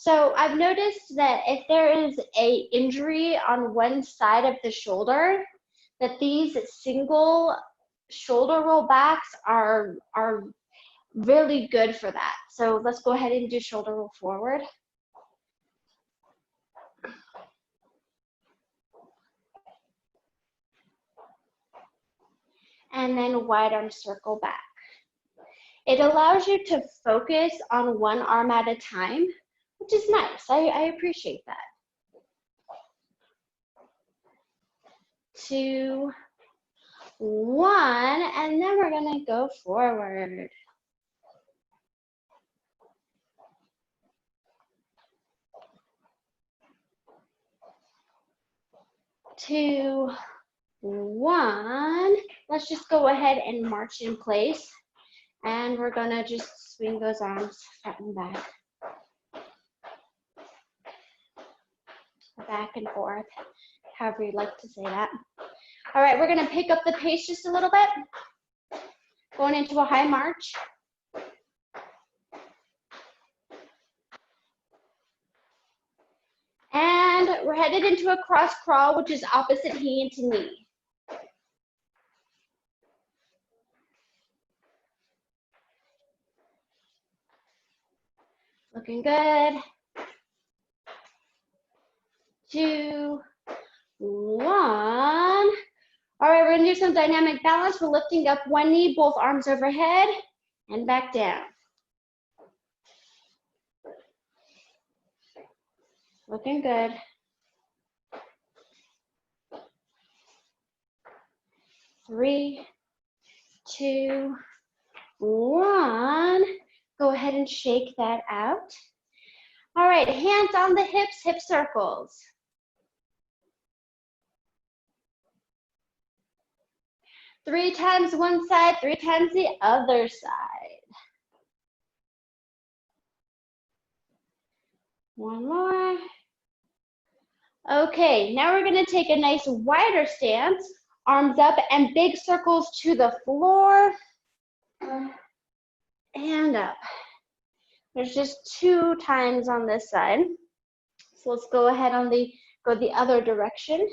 So I've noticed that if there is a injury on one side of the shoulder, that these single shoulder roll backs are really good for that. So let's go ahead and do shoulder roll forward. And then wide arm circle back. It allows you to focus on one arm at a time, which is nice. I appreciate that. 2, 1, and then we're gonna go forward. 2, 1. Let's just go ahead and march in place. And we're gonna just swing those arms front and back. Back and forth, however you'd like to say that. All right, we're gonna pick up the pace just a little bit. Going into a high march. And we're headed into a cross crawl, which is opposite hand to knee. Looking good. 2, 1. All right, we're gonna do some dynamic balance. We're lifting up one knee, both arms overhead, and back down. Looking good. 3, 2, 1. Go ahead and shake that out. All right, hands on the hips, hip circles. Three times one side, 3 times the other side. One more. Okay, now we're gonna take a nice wider stance, arms up and big circles to the floor and up. There's just 2 times on this side. So let's go ahead on go the other direction.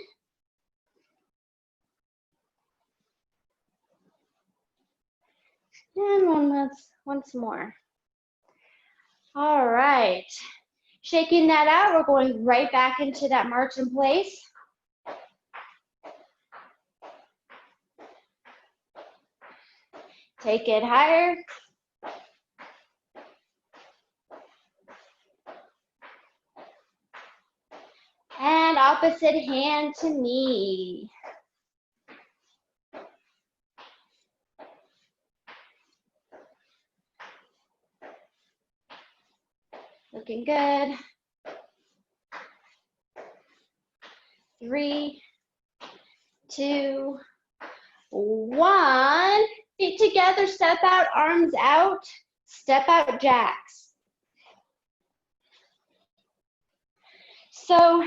And once more. All right. Shaking that out, we're going right back into that march in place. Take it higher. And opposite hand to knee. Looking good. 3, 2, 1. Feet together, step out, arms out, step out jacks. So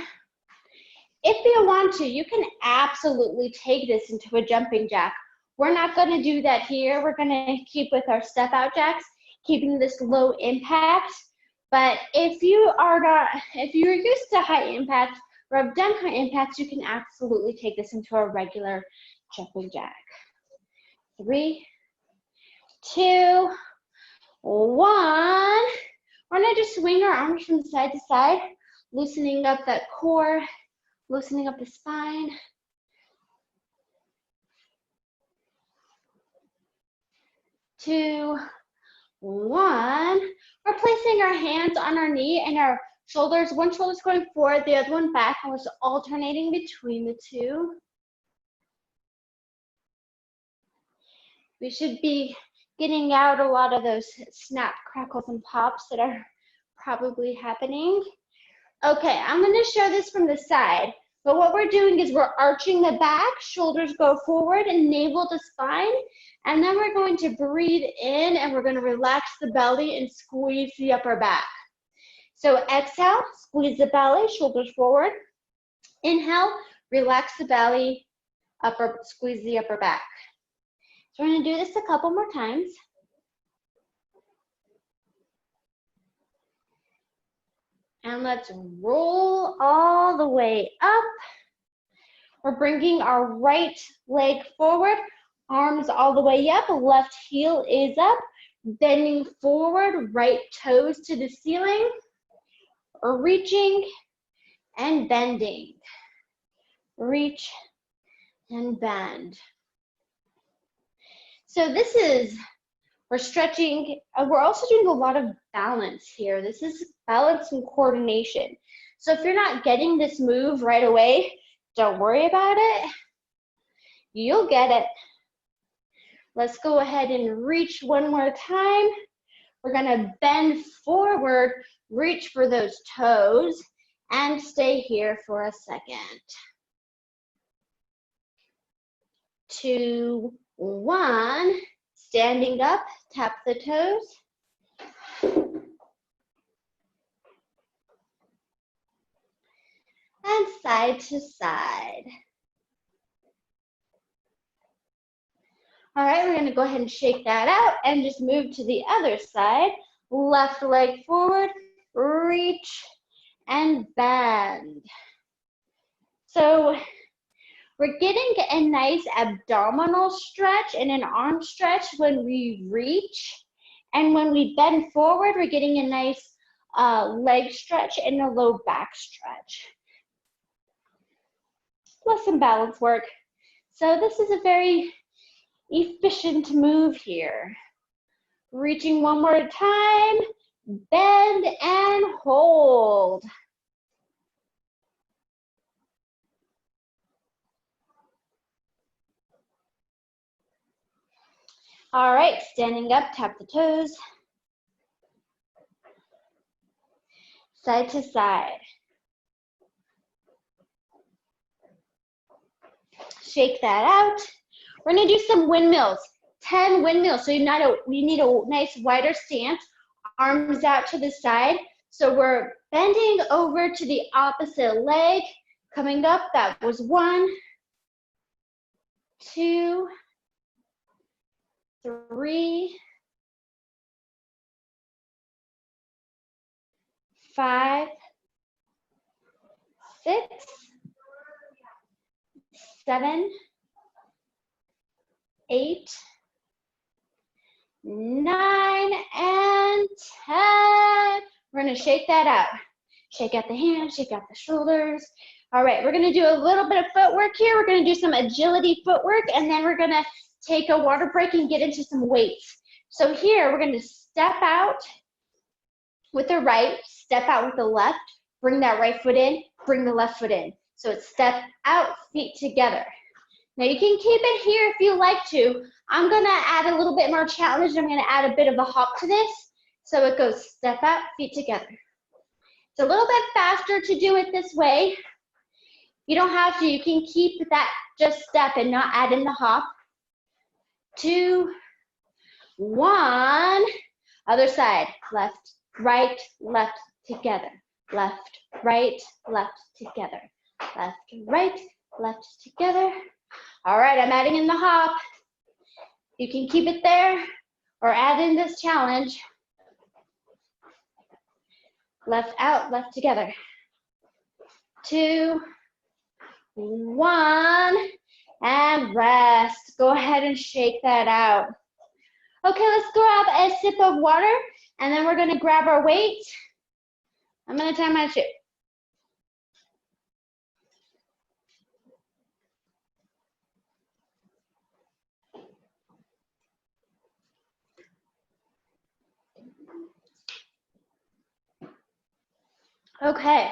if you want to, you can absolutely take this into a jumping jack. We're not going to do that here. We're going to keep with our step out jacks, keeping this low impact. But if you're used to high impact or have done high impacts, you can absolutely take this into a regular jumping jack. 3, 2, 1. We're gonna just swing our arms from side to side, loosening up that core, loosening up the spine. 2, 1. We're placing our hands on our knee and our shoulders. One shoulder's going forward, the other one back, and we're just alternating between the two. We should be getting out a lot of those snap, crackles, and pops that are probably happening. Okay, I'm going to show this from the side. But what we're doing is we're arching the back, shoulders go forward and navel to spine. And then we're going to breathe in and we're going to relax the belly and squeeze the upper back. So exhale, squeeze the belly, shoulders forward. Inhale, relax the belly, squeeze the upper back. So we're going to do this a couple more times. And let's roll all the way up. We're bringing our right leg forward, arms all the way up, left heel is up, bending forward, right toes to the ceiling, or reaching and bending. Reach and bend. So this is, we're stretching, we're also doing a lot of balance here. This is balance and coordination. So if you're not getting this move right away, don't worry about it. You'll get it. Let's go ahead and reach one more time. We're gonna bend forward, reach for those toes, and stay here for a second. 2, 1, standing up, tap the toes. And side to side. All right, we're gonna go ahead and shake that out and just move to the other side. Left leg forward, reach and bend. So we're getting a nice abdominal stretch and an arm stretch when we reach. And when we bend forward, we're getting a nice leg stretch and a low back stretch. Plus some balance work. So this is a very efficient move here. Reaching one more time, bend and hold. All right, standing up, tap the toes. Side to side. Shake that out. We're gonna do some windmills, 10 windmills. So you need a nice wider stance, arms out to the side. So we're bending over to the opposite leg, coming up. That was 1, 2, 3, 5, 6, 7, 8, 9, and 10. We're gonna shake that out. Shake out the hands, shake out the shoulders. All right, we're gonna do a little bit of footwork here. We're gonna do some agility footwork, and then we're gonna take a water break and get into some weights. So here, we're gonna step out with the right, step out with the left, bring that right foot in, bring the left foot in. So it's step out, feet together. Now you can keep it here if you like to. I'm gonna add a little bit more challenge. I'm gonna add a bit of a hop to this. So it goes step out, feet together. It's a little bit faster to do it this way. You don't have to, you can keep that just step and not add in the hop. 2, 1, other side, left, right, left, together. Left, right, left, together. Left, right, left, together. All right, I'm adding in the hop. You can keep it there or add in this challenge. Left out, left together. 2, 1, and rest. Go ahead and shake that out. Okay, let's grab a sip of water, and then we're gonna grab our weights. I'm gonna tie my shoe. Okay.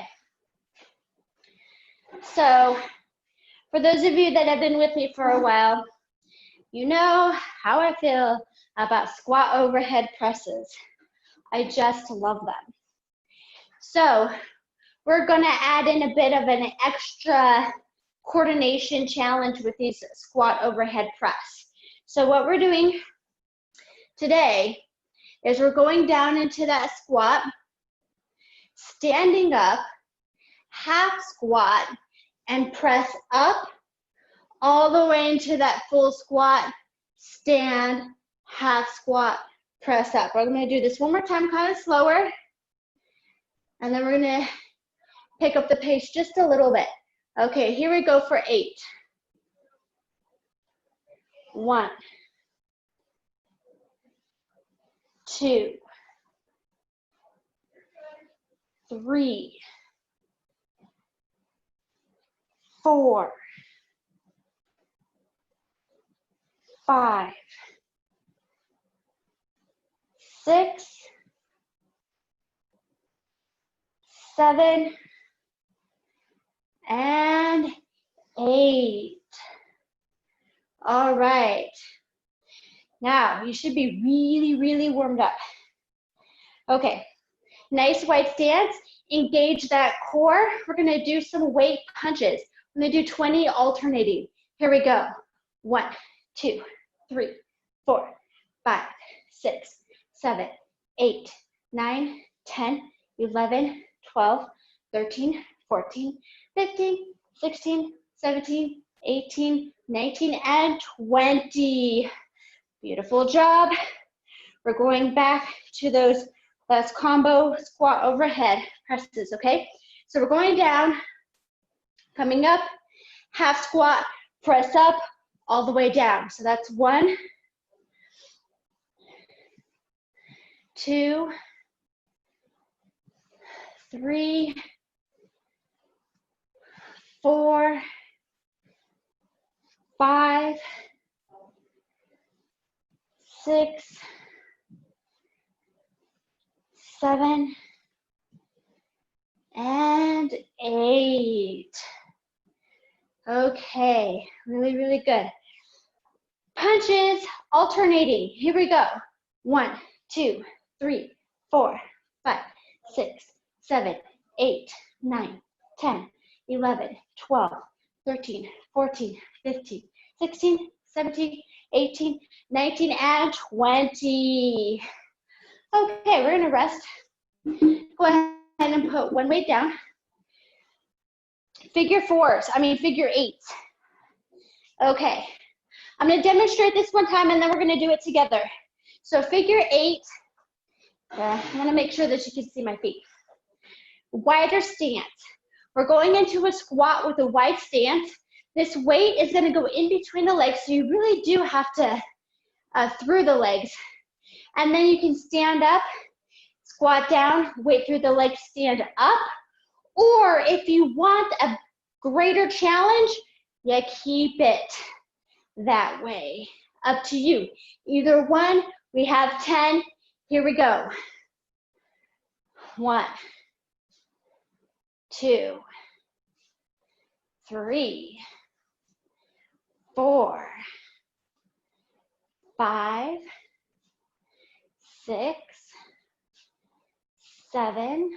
So, for those of you that have been with me for a while, you know how I feel about squat overhead presses. I just love them. So, we're gonna add in a bit of an extra coordination challenge with these squat overhead press. So what we're doing today is we're going down into that squat, standing up, half squat, and press up all the way into that full squat, stand, half squat, press up. We're gonna do this one more time, kind of slower. And then we're gonna pick up the pace just a little bit. Okay, here we go for 8. 1, 2, 3, 4, 5, 6, 7, and 8. All right. Now you should be really, really warmed up. Okay, nice wide stance. Engage that core. We're gonna do some weight punches. I'm gonna do 20 alternating. Here we go. 1, 2, 3, 4, 5, 6, 7, 8, 9, 10, 11, 12, 13, 14, 15, 16, 17, 18, 19, and 20. Beautiful job. We're going back to those combo squat overhead presses, okay? So we're going down, coming up, half squat, press up, all the way down. So that's 1, 2, 3, 4, 5, 6, 7, and 8. Okay, really, really good. Punches, alternating. Here we go. 1, 2, 3, 4, 5, 6, 7, 8, 9, 10, 11, 12, 13, 14, 15, 16, 17, 18, 19, and 20. Okay, we're gonna rest. Go ahead and put one weight down. Figure 8s. Okay, I'm gonna demonstrate this one time and then we're gonna do it together. So figure 8, I wanna make sure that you can see my feet. Wider stance. We're going into a squat with a wide stance. This weight is gonna go in between the legs, so you really do have to through the legs. And then you can stand up, squat down, weight through the legs, stand up. Or if you want a greater challenge, you keep it that way. Up to you. Either one, we have 10. Here we go. 1, 2, 3, 4, 5, 6, 7,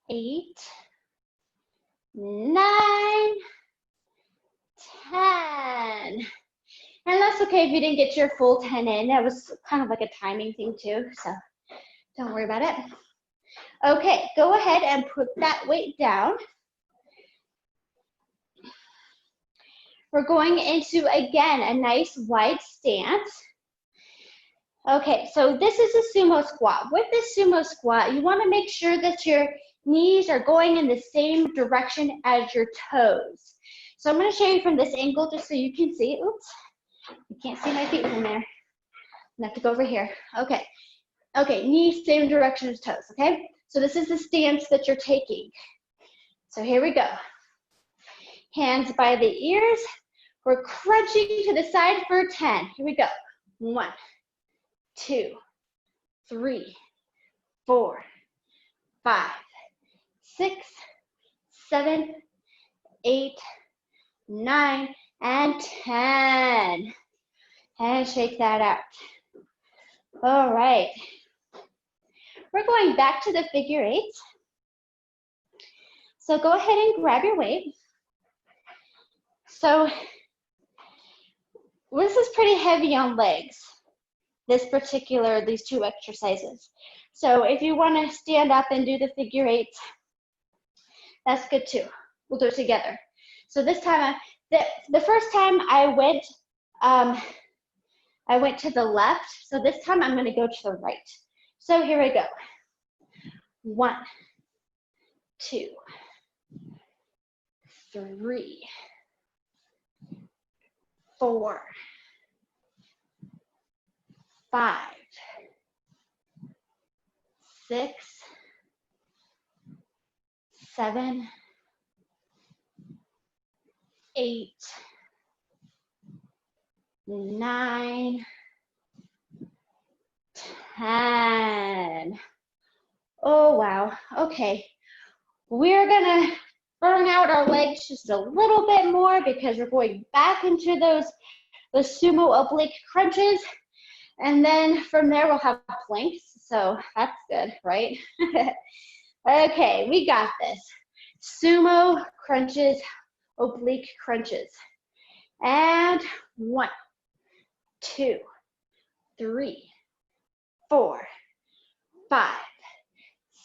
8, 9, 10. And that's okay if you didn't get your full 10 in. That was kind of like a timing thing too, so don't worry about it. Okay, go ahead and put that weight down. We're going into, again, a nice wide stance. Okay, so this is a sumo squat. With this sumo squat, you want to make sure that your knees are going in the same direction as your toes. So I'm going to show you from this angle just so you can see. Oops, you can't see my feet from there. I have to go over here. Okay, knees same direction as toes, okay? So this is the stance that you're taking. So here we go. Hands by the ears. We're crunching to the side for 10. Here we go. 1, 2, 3, 4, 5, 6, 7, 8, 9, and 10. And shake that out. All right. We're going back to the figure 8. So go ahead and grab your weight. So this is pretty heavy on legs, these 2 exercises. So if you want to stand up and do the figure 8, that's good too. We'll do it together. So this time, the first time I went to the left. So this time I'm going to go to the right. So here we go. 1, 2, 3, 4, 5, 6, 7, 8, 9, 10. Oh, wow. Okay. We're going to burn out our legs just a little bit more because we're going back into the sumo oblique crunches. And then from there, we'll have planks. So that's good, right? Okay, we got this. Sumo crunches, oblique crunches. And 1, 2, 3, 4, 5,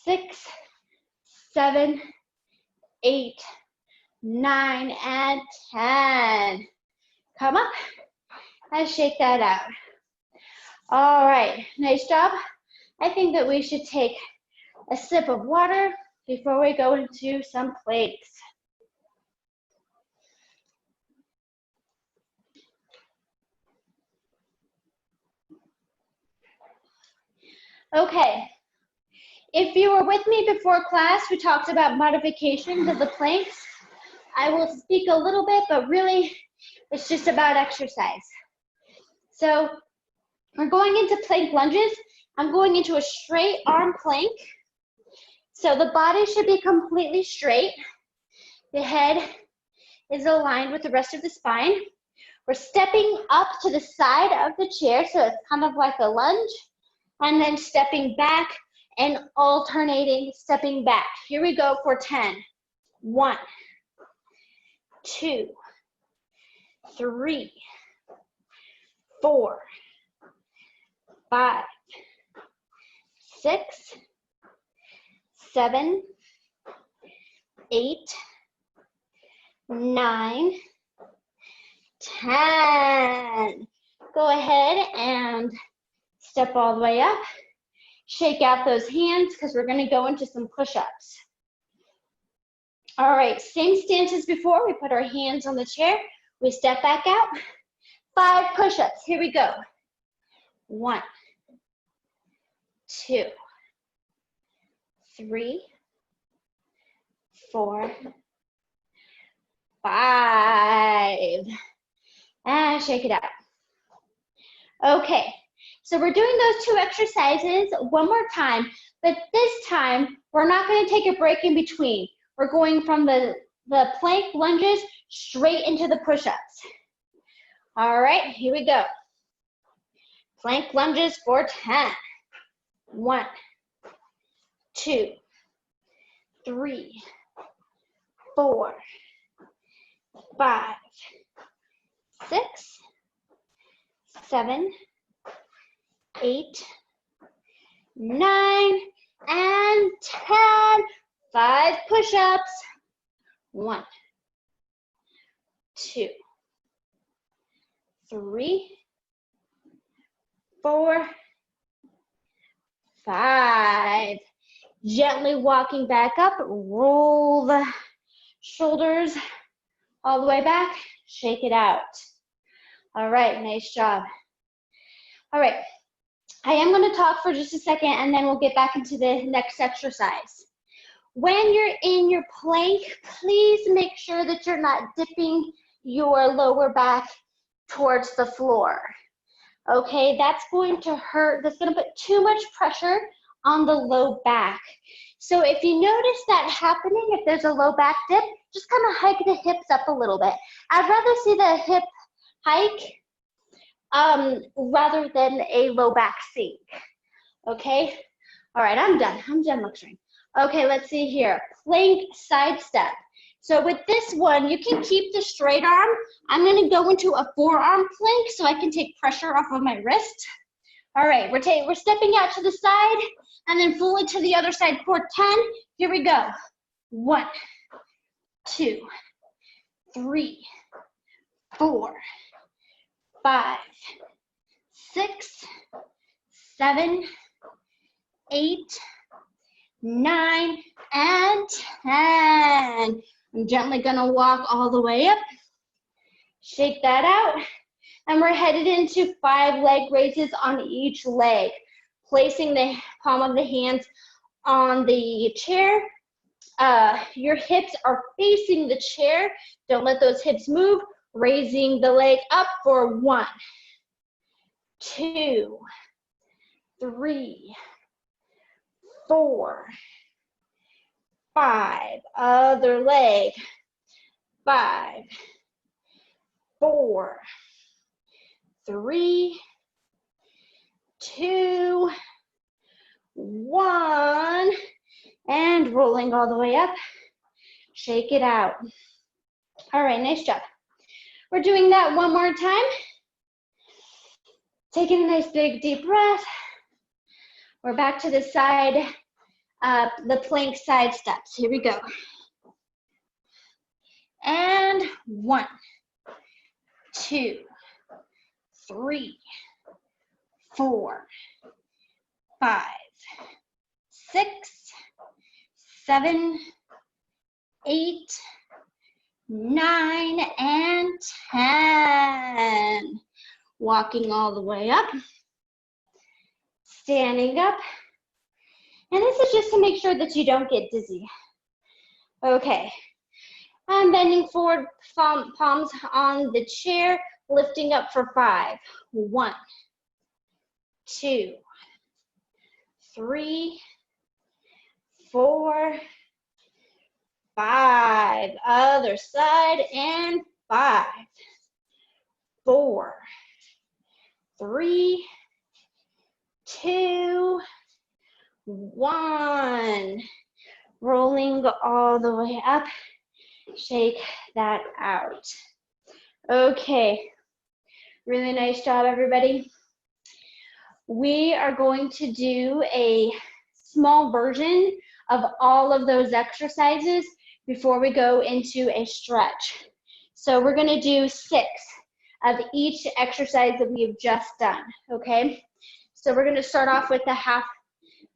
6, 7, 8, 9, and 10. Come up and shake that out. All right, nice job. I think that we should take a sip of water before we go into some planks. Okay, if you were with me before class, we talked about modifications of the planks. I will speak a little bit, but really it's just about exercise. So we're going into plank lunges. I'm going into a straight arm plank. So the body should be completely straight. The head is aligned with the rest of the spine. We're stepping up to the side of the chair, so it's kind of like a lunge, and then stepping back and alternating, stepping back. Here we go for 10. 1, 2, 3, 4, 5, 6, 7, 8, 9, 10. Go ahead and step all the way up. Shake out those hands because we're going to go into some push-ups. All right, same stance as before. We put our hands on the chair. We step back out. 5 push-ups. Here we go. 1, 2, 3, 4, 5. And shake it out. Okay, so we're doing those 2 exercises one more time, but this time we're not going to take a break in between. We're going from the plank lunges straight into the push-ups. All right, here we go. Plank lunges for 10. 1, 2, 3, 4, 5, 6, 7, 8, 9, and 10. 5 push-ups. 1, 2, 3, 4, 5. Gently walking back up, roll the shoulders all the way back, shake it out. All right, nice job. All right, I am going to talk for just a second and then we'll get back into the next exercise. When you're in your plank, please make sure that you're not dipping your lower back towards the floor. Okay, that's going to hurt. That's going to put too much pressure on the low back. So if you notice that happening, if there's a low back dip, just kind of hike the hips up a little bit. I'd rather see the hip hike rather than a low back sink. Okay, all right, I'm done lecturing. Okay, let's see here, plank side step. So with this one, you can keep the straight arm. I'm gonna go into a forearm plank so I can take pressure off of my wrist. All right, we're stepping out to the side and then fully to the other side for 10. Here we go. 1, 2, 3, 4, 5, 6, 7, 8, 9, and 10. I'm gently gonna walk all the way up. Shake that out. And we're headed into 5 leg raises on each leg. Placing the palm of the hands on the chair. Your hips are facing the chair. Don't let those hips move. Raising the leg up for 1, 2, 3, 4, 5. Other leg. 5, 4, 3, 2, 1. And rolling all the way up. Shake it out. All right, nice job. We're doing that one more time. Taking a nice big deep breath. We're back to the side, the plank side steps. Here we go. And 1, 2, 3, 4, 5, 6, 7, 8, 9, and 10. Walking all the way up. Standing up. And this is just to make sure that you don't get dizzy. Okay. I'm bending forward, palms on the chair, lifting up for 5. 1, 2, 3, 4, 5. Other side, and 5, 4, 3, 2, 1. Rolling all the way up. Shake that out. Okay. Really nice job, everybody. We are going to do a small version of all of those exercises before we go into a stretch. So we're going to do 6 of each exercise that we have just done, okay? So we're going to start off with the half,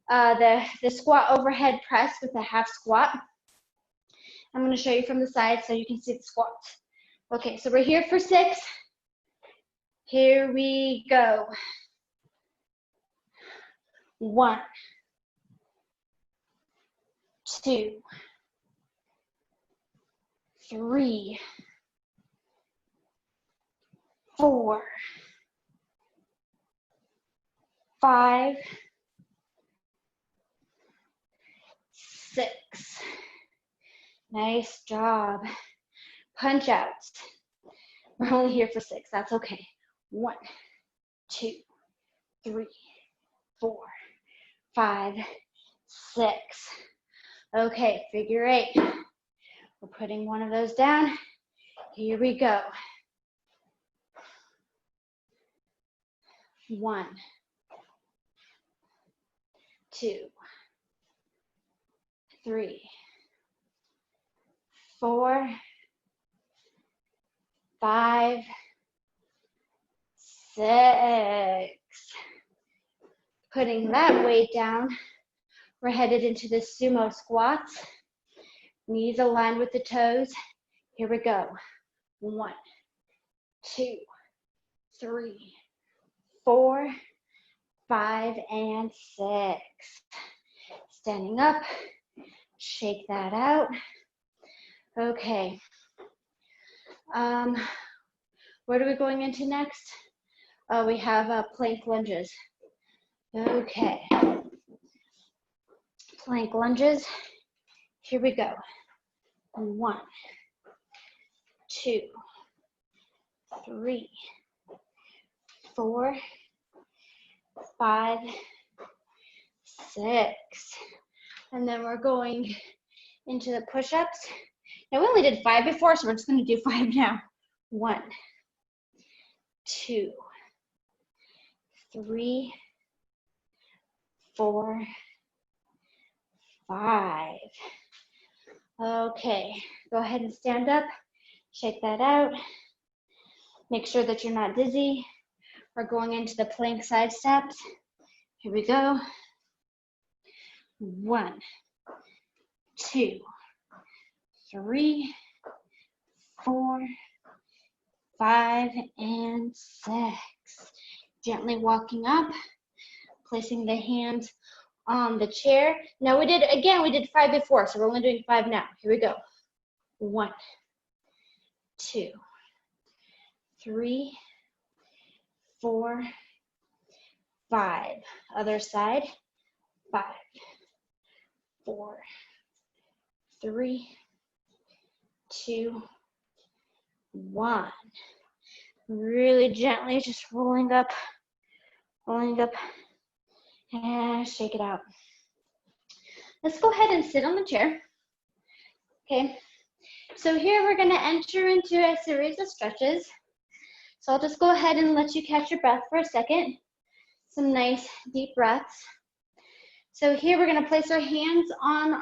the squat overhead press with the half squat. I'm going to show you from the side so you can see the squats. Okay, so we're here for 6. Here we go. 1, 2, 3, 4, 5, 6. Nice job. Punch outs. We're only here for 6. That's okay. 1, 2, 3, 4, 5, 6. Okay, figure 8. We're putting one of those down. Here we go. 1, 2, 3, 4, 5, 6. Putting that weight down, we're headed into the sumo squats. Knees aligned with the toes. Here we go. 1, 2, 3, 4, 5, and 6. Standing up, shake that out. Okay. What are we going into next? Oh, we have plank lunges. Okay. Plank lunges. Here we go. 1, 2, 3, 4, 5, 6. And then we're going into the push-ups. Now we only did 5 before, so we're just going to do 5 now. 1, 2, 3, 4, 5. Okay, go ahead and stand up. Shake that out. Make sure that you're not dizzy. We're going into the plank side steps. Here we go. 1, 2, 3, 4, 5, and 6. Gently walking up, placing the hands on the chair. Now we did 5 before, so we're only doing 5 now. Here we go. 1, 2, 3, 4, 5. Other side. 5, 4, 3, 2, 1. Really gently just rolling up, and shake it out. Let's go ahead and sit on the chair. Okay, so here we're going to enter into a series of stretches. So I'll just go ahead and let you catch your breath for a second. Some nice deep breaths. So here we're going to place our hands on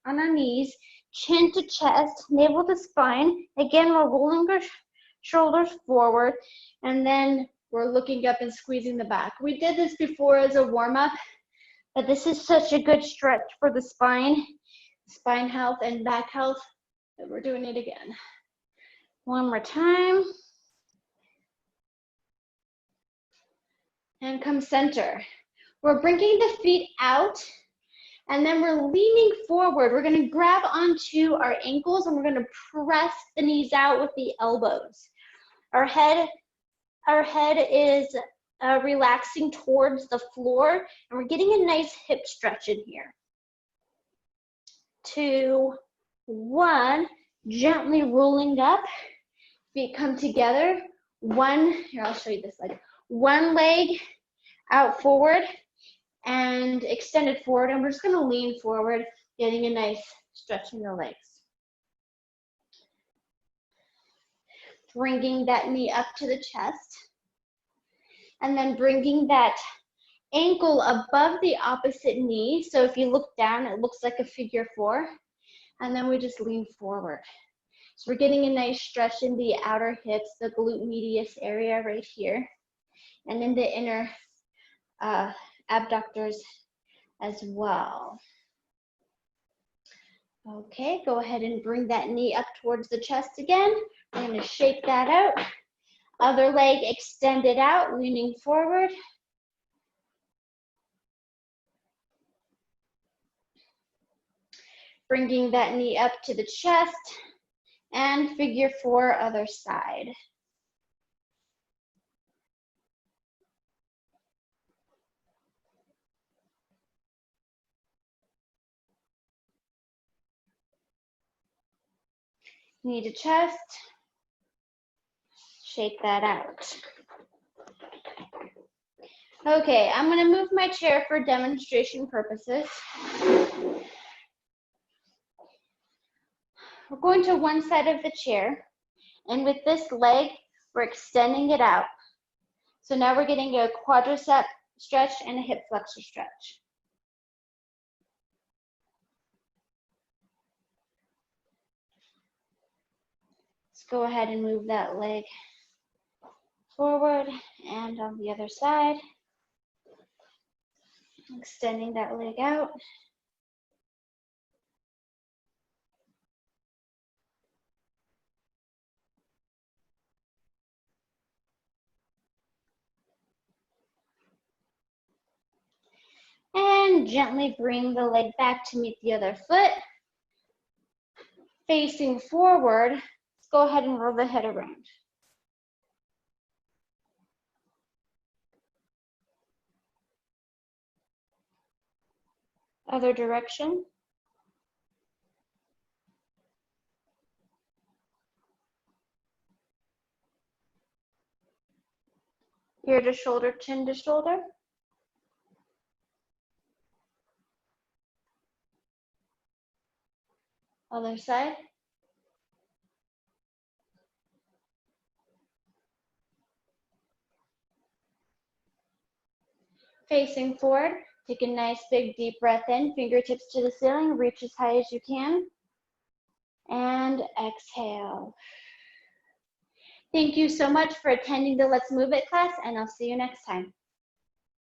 our knees, chin to chest, navel to spine. Again, we're rolling our shoulders forward, and then we're looking up and squeezing the back. We did this before as a warm-up, but this is such a good stretch for the spine health and back health, that we're doing it again. One more time. And come center. We're bringing the feet out, and then we're leaning forward. We're going to grab onto our ankles, and we're going to press the knees out with the elbows. Our head is relaxing towards the floor, and we're getting a nice hip stretch in here. 2, 1, gently rolling up. Feet come together. Here, I'll show you this leg. One leg out forward and extended forward, and we're just going to lean forward, getting a nice stretch in the legs. Bringing that knee up to the chest, and then bringing that ankle above the opposite knee. So if you look down, it looks like a figure 4, and then we just lean forward. So we're getting a nice stretch in the outer hips, the glute medius area right here, and in the inner abductors as well. Okay, go ahead and bring that knee up towards the chest again. We're going to shake that out. Other leg extended out, leaning forward. Bringing that knee up to the chest, and figure 4, other side. Knee to chest, shake that out. Okay, I'm going to move my chair for demonstration purposes. We're going to one side of the chair, and with this leg, we're extending it out. So now we're getting a quadricep stretch and a hip flexor stretch. Let's go ahead and move that leg forward and on the other side. Extending that leg out. And gently bring the leg back to meet the other foot. Facing forward, let's go ahead and roll the head around. Other direction. Ear to shoulder, chin to shoulder. Other side. Facing forward, take a nice big deep breath in, fingertips to the ceiling, reach as high as you can, and exhale. Thank you so much for attending the Let's Move It class, and I'll see you next time.